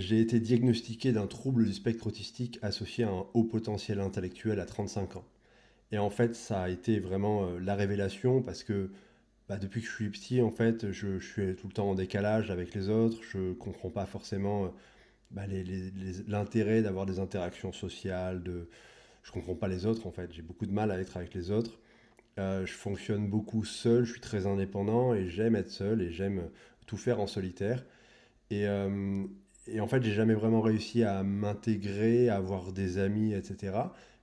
j'ai été diagnostiqué d'un trouble du spectre autistique associé à un haut potentiel intellectuel à 35 ans. Et en fait, ça a été vraiment la révélation parce que depuis que je suis petit, en fait, je suis tout le temps en décalage avec les autres. Je comprends pas forcément l'intérêt d'avoir des interactions sociales. Je comprends pas les autres, en fait. J'ai beaucoup de mal à être avec les autres. Je fonctionne beaucoup seul, je suis très indépendant et j'aime être seul et j'aime tout faire en solitaire. Et, euh, et en fait, j'ai jamais vraiment réussi à m'intégrer, à avoir des amis, etc.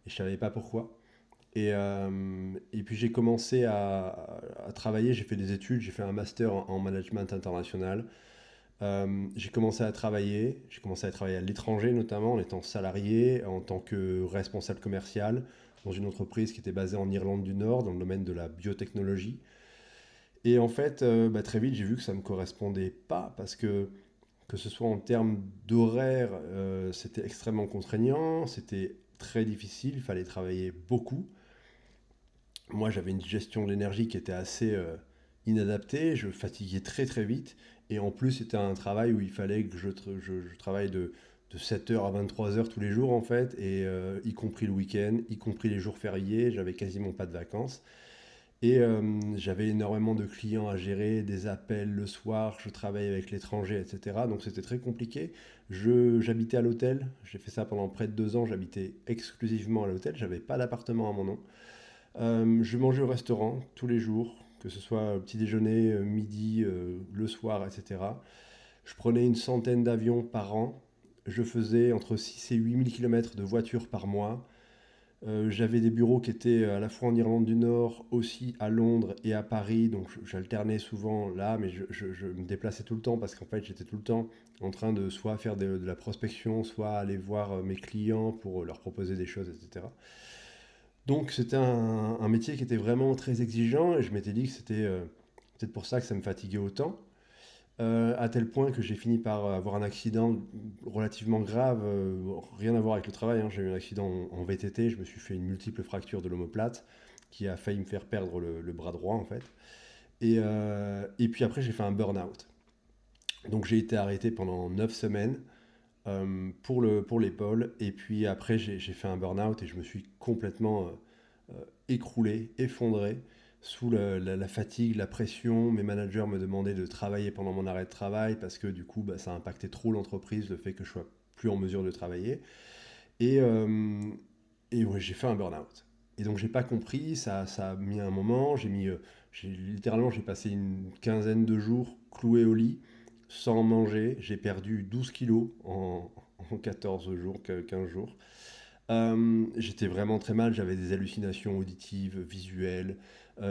Et je savais pas pourquoi. Et puis j'ai commencé à travailler, j'ai fait des études, j'ai fait un master en management international. J'ai commencé à travailler, j'ai commencé à travailler à l'étranger notamment en étant salarié, en tant que responsable commercial dans une entreprise qui était basée en Irlande du Nord dans le domaine de la biotechnologie. Et en fait, très vite, j'ai vu que ça ne me correspondait pas parce que ce soit en termes d'horaire, c'était extrêmement contraignant, c'était très difficile, il fallait travailler beaucoup. Moi, j'avais une gestion de l'énergie qui était assez inadaptée, je fatiguais très très vite, et en plus, c'était un travail où il fallait que je travaille de 7 heures à 23 heures tous les jours, en fait, et y compris le week-end, y compris les jours fériés, j'avais quasiment pas de vacances. Et j'avais énormément de clients à gérer, des appels le soir, je travaillais avec l'étranger, etc. Donc c'était très compliqué. J'habitais à l'hôtel, j'ai fait ça pendant près de 2 ans, j'habitais exclusivement à l'hôtel, j'avais pas d'appartement à mon nom. Je mangeais au restaurant tous les jours, que ce soit petit déjeuner, midi, le soir, etc. Je prenais une centaine d'avions par an. Je faisais entre 6 et 8 000 km de voiture par mois. J'avais des bureaux qui étaient à la fois en Irlande du Nord, aussi à Londres et à Paris, donc j'alternais souvent là, mais je me déplaçais tout le temps parce qu'en fait j'étais tout le temps en train de soit faire de la prospection, soit aller voir mes clients pour leur proposer des choses, etc. Donc c'était un métier qui était vraiment très exigeant et je m'étais dit que c'était peut-être pour ça que ça me fatiguait autant. À tel point que j'ai fini par avoir un accident relativement grave, rien à voir avec le travail, hein. J'ai eu un accident en VTT, je me suis fait une multiple fracture de l'omoplate qui a failli me faire perdre le bras droit en fait. Et puis après j'ai fait un burn-out. Donc j'ai été arrêté pendant 9 semaines pour l'épaule. Et puis après j'ai fait un burn-out et je me suis complètement écroulé, effondré sous la fatigue, la pression. Mes managers me demandaient de travailler pendant mon arrêt de travail parce que du coup, ça impactait trop l'entreprise, le fait que je sois plus en mesure de travailler. Et, euh, et ouais, j'ai fait un burn-out. Et donc j'ai pas compris, ça a mis un moment, littéralement j'ai passé une quinzaine de jours cloué au lit, sans manger, j'ai perdu 12 kilos en 14 jours, 15 jours. J'étais vraiment très mal, j'avais des hallucinations auditives, visuelles,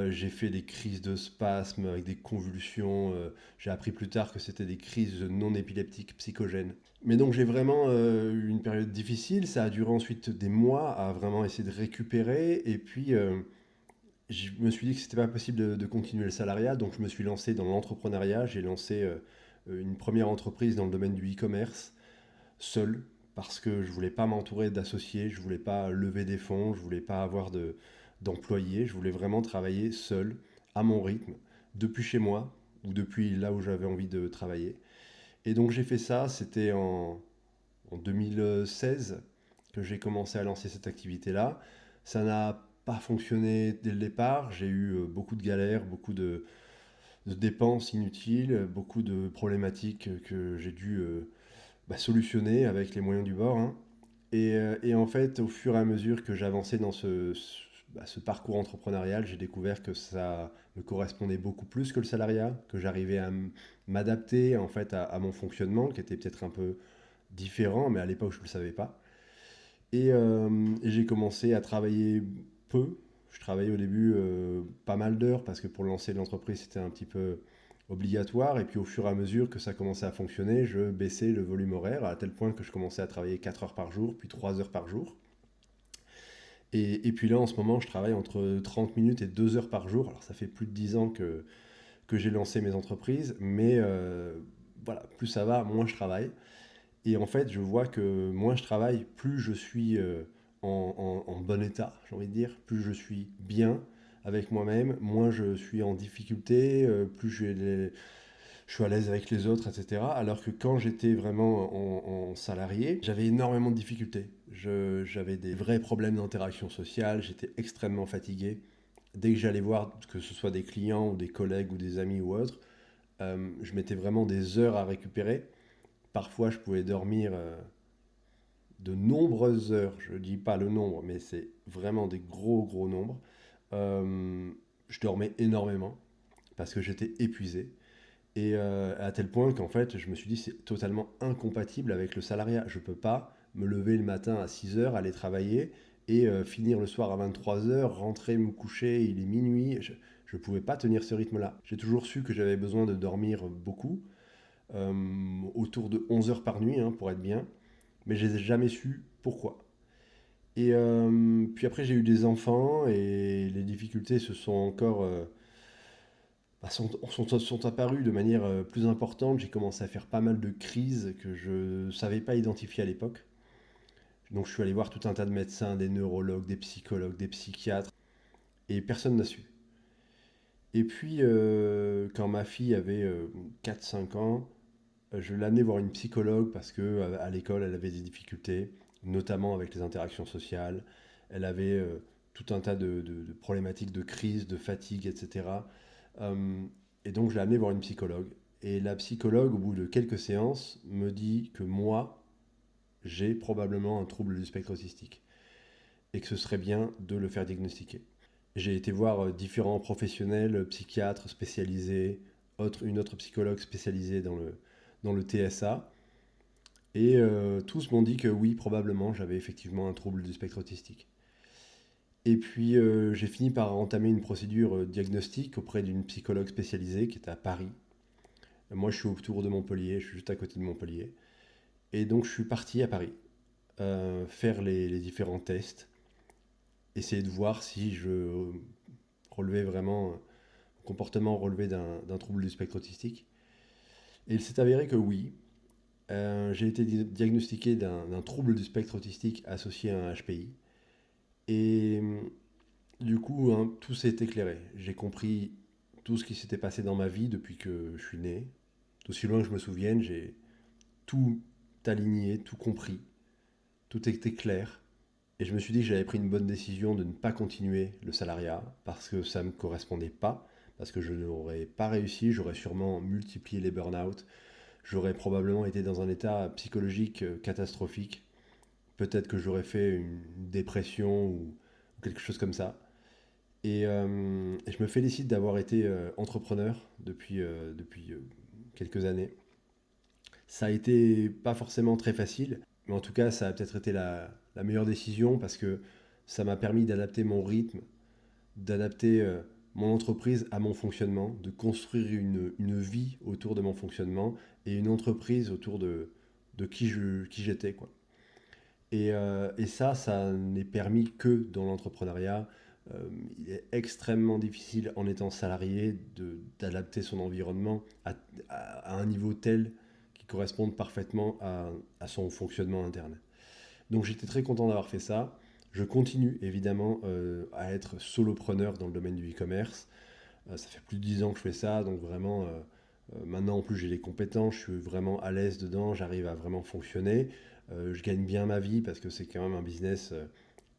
j'ai fait des crises de spasmes avec des convulsions, j'ai appris plus tard que c'était des crises non épileptiques psychogènes. Mais donc j'ai vraiment eu une période difficile, ça a duré ensuite des mois à vraiment essayer de récupérer, et puis je me suis dit que c'était pas possible de continuer le salariat, donc je me suis lancé dans l'entrepreneuriat, j'ai lancé une première entreprise dans le domaine du e-commerce, seul, parce que je voulais pas m'entourer d'associés, je voulais pas lever des fonds, je voulais pas avoir d'employés, je voulais vraiment travailler seul, à mon rythme, depuis chez moi, ou depuis là où j'avais envie de travailler. Et donc j'ai fait ça, c'était en 2016 que j'ai commencé à lancer cette activité-là. Ça n'a pas fonctionné dès le départ, j'ai eu beaucoup de galères, beaucoup de dépenses inutiles, beaucoup de problématiques que j'ai dû solutionner avec les moyens du bord, hein. Et en fait, au fur et à mesure que j'avançais dans ce parcours entrepreneurial, j'ai découvert que ça me correspondait beaucoup plus que le salariat, que j'arrivais à m'adapter en fait à mon fonctionnement, qui était peut-être un peu différent, mais à l'époque je ne le savais pas. Et j'ai commencé à travailler peu. Je travaillais au début pas mal d'heures parce que pour lancer l'entreprise c'était un petit peu obligatoire. Et puis au fur et à mesure que ça commençait à fonctionner, je baissais le volume horaire à tel point que je commençais à travailler 4 heures par jour, puis 3 heures par jour. Et puis là en ce moment je travaille entre 30 minutes et 2 heures par jour. Alors ça fait plus de 10 ans que j'ai lancé mes entreprises, mais voilà, plus ça va, moins je travaille. Et en fait, je vois que moins je travaille, plus je suis en bon état, j'ai envie de dire, plus je suis bien avec moi-même, moins je suis en difficulté, plus j'ai je suis à l'aise avec les autres, etc. Alors que quand j'étais vraiment en salarié, j'avais énormément de difficultés. J'avais des vrais problèmes d'interaction sociale, j'étais extrêmement fatigué. Dès que j'allais voir, que ce soit des clients ou des collègues ou des amis ou autres, je mettais vraiment des heures à récupérer. Parfois, je pouvais dormir de nombreuses heures. Je ne dis pas le nombre, mais c'est vraiment des gros, gros nombres. Euh, je dormais énormément parce que j'étais épuisé. Et à tel point qu'en fait, je me suis dit, c'est totalement incompatible avec le salariat. Je ne peux pas me lever le matin à 6 heures, aller travailler et finir le soir à 23 heures, rentrer, me coucher, il est minuit. Je ne pouvais pas tenir ce rythme-là. J'ai toujours su que j'avais besoin de dormir beaucoup, euh, autour de 11 heures par nuit, hein, pour être bien, mais je n'ai jamais su pourquoi. Et puis après, j'ai eu des enfants et les difficultés se sont encore sont apparues de manière plus importante. J'ai commencé à faire pas mal de crises que je ne savais pas identifier à l'époque. Donc je suis allé voir tout un tas de médecins, des neurologues, des psychologues, des psychiatres, et personne n'a su. Et puis, quand ma fille avait 4-5 ans, je l'ai amenée voir une psychologue parce que à l'école, elle avait des difficultés, notamment avec les interactions sociales. Elle avait tout un tas de problématiques de crise, de fatigue, etc. Euh, et donc, je l'ai amenée voir une psychologue. Et la psychologue, au bout de quelques séances, me dit que moi, j'ai probablement un trouble du spectre autistique et que ce serait bien de le faire diagnostiquer. J'ai été voir différents professionnels, psychiatres spécialisés, une autre psychologue spécialisée dans le TSA, et tous m'ont dit que oui, probablement, j'avais effectivement un trouble du spectre autistique. Et puis j'ai fini par entamer une procédure diagnostique auprès d'une psychologue spécialisée qui était à Paris. Moi, je suis autour de Montpellier, je suis juste à côté de Montpellier. Et donc, je suis parti à Paris faire les différents tests, essayer de voir si je relevais vraiment un comportement relevé d'un trouble du spectre autistique. Et il s'est avéré que oui, j'ai été diagnostiqué d'un trouble du spectre autistique associé à un HPI. Et du coup, hein, tout s'est éclairé. J'ai compris tout ce qui s'était passé dans ma vie depuis que je suis né. D'aussi loin que je me souvienne, j'ai tout aligné, tout compris. Tout était clair. Et je me suis dit que j'avais pris une bonne décision de ne pas continuer le salariat parce que ça ne me correspondait pas, parce que je n'aurais pas réussi, j'aurais sûrement multiplié les burn-out, j'aurais probablement été dans un état psychologique catastrophique, peut-être que j'aurais fait une dépression ou quelque chose comme ça. Et je me félicite d'avoir été entrepreneur depuis quelques années. Ça a été pas forcément très facile, mais en tout cas, ça a peut-être été la meilleure décision parce que ça m'a permis d'adapter mon rythme, d'adapter mon entreprise à mon fonctionnement, de construire une vie autour de mon fonctionnement et une entreprise autour de qui j'étais, quoi. Et ça n'est permis que dans l'entrepreneuriat. Il est extrêmement difficile en étant salarié d'adapter son environnement à un niveau tel qui corresponde parfaitement à son fonctionnement interne. Donc j'étais très content d'avoir fait ça. Je continue évidemment à être solopreneur dans le domaine du e-commerce. Ça fait plus de 10 ans que je fais ça, donc vraiment maintenant en plus j'ai les compétences, je suis vraiment à l'aise dedans, j'arrive à vraiment fonctionner. Je gagne bien ma vie parce que c'est quand même un business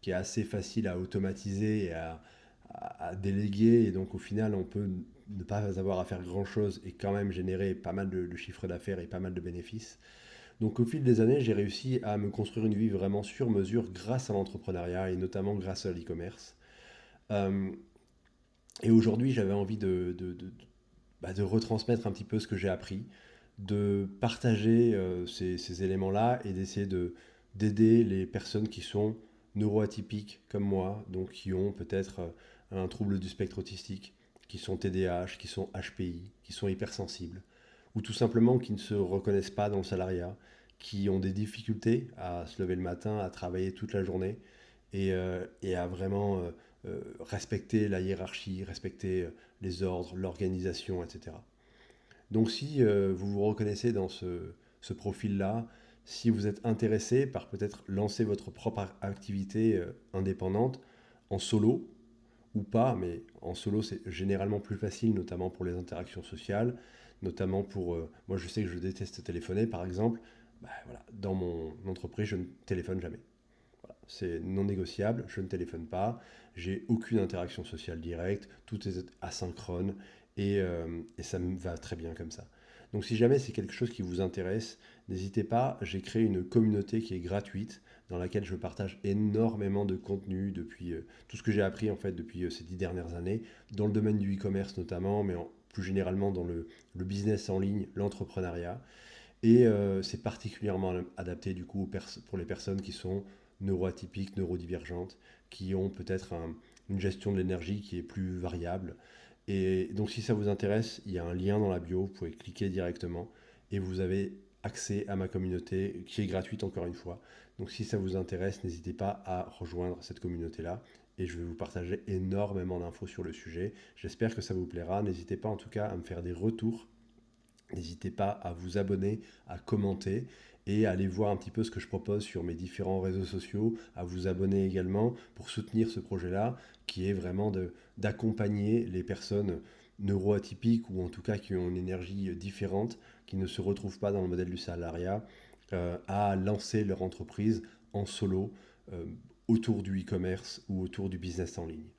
qui est assez facile à automatiser et à déléguer. Et donc au final, on peut ne pas avoir à faire grand-chose et quand même générer pas mal de chiffre d'affaires et pas mal de bénéfices. Donc au fil des années, j'ai réussi à me construire une vie vraiment sur mesure grâce à l'entrepreneuriat et notamment grâce à l'e-commerce. Euh, et aujourd'hui, j'avais envie de retransmettre un petit peu ce que j'ai appris, de partager ces éléments-là et d'essayer d'aider les personnes qui sont neuroatypiques comme moi, donc qui ont peut-être un trouble du spectre autistique, qui sont TDAH, qui sont HPI, qui sont hypersensibles, ou tout simplement qui ne se reconnaissent pas dans le salariat, qui ont des difficultés à se lever le matin, à travailler toute la journée et à vraiment respecter la hiérarchie, respecter les ordres, l'organisation, etc. Donc si vous vous reconnaissez dans ce profil-là, si vous êtes intéressé par peut-être lancer votre propre activité indépendante en solo ou pas, mais en solo c'est généralement plus facile, notamment pour les interactions sociales. notamment pour... moi, je sais que je déteste téléphoner, par exemple. Bah, voilà, dans mon entreprise, je ne téléphone jamais. Voilà, c'est non négociable, je ne téléphone pas, j'ai aucune interaction sociale directe, tout est asynchrone et ça me va très bien comme ça. Donc si jamais c'est quelque chose qui vous intéresse, n'hésitez pas, j'ai créé une communauté qui est gratuite dans laquelle je partage énormément de contenu depuis tout ce que j'ai appris en fait depuis ces 10 dernières années, dans le domaine du e-commerce notamment, mais plus généralement dans le business en ligne, l'entrepreneuriat. Et c'est particulièrement adapté du coup pour les personnes qui sont neuroatypiques, neurodivergentes, qui ont peut-être une gestion de l'énergie qui est plus variable. Et donc si ça vous intéresse, il y a un lien dans la bio, vous pouvez cliquer directement et vous avez accès à ma communauté qui est gratuite encore une fois. Donc si ça vous intéresse, n'hésitez pas à rejoindre cette communauté-là et je vais vous partager énormément d'infos sur le sujet. J'espère que ça vous plaira. N'hésitez pas en tout cas à me faire des retours. N'hésitez pas à vous abonner, à commenter et à aller voir un petit peu ce que je propose sur mes différents réseaux sociaux, à vous abonner également pour soutenir ce projet-là qui est vraiment d'accompagner les personnes neuroatypiques ou en tout cas qui ont une énergie différente, qui ne se retrouvent pas dans le modèle du salariat, à lancer leur entreprise en solo euh, autour du e-commerce ou autour du business en ligne.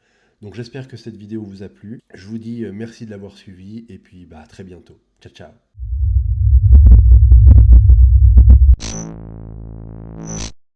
Donc j'espère que cette vidéo vous a plu. Je vous dis merci de l'avoir suivi et puis à très bientôt. Ciao ciao.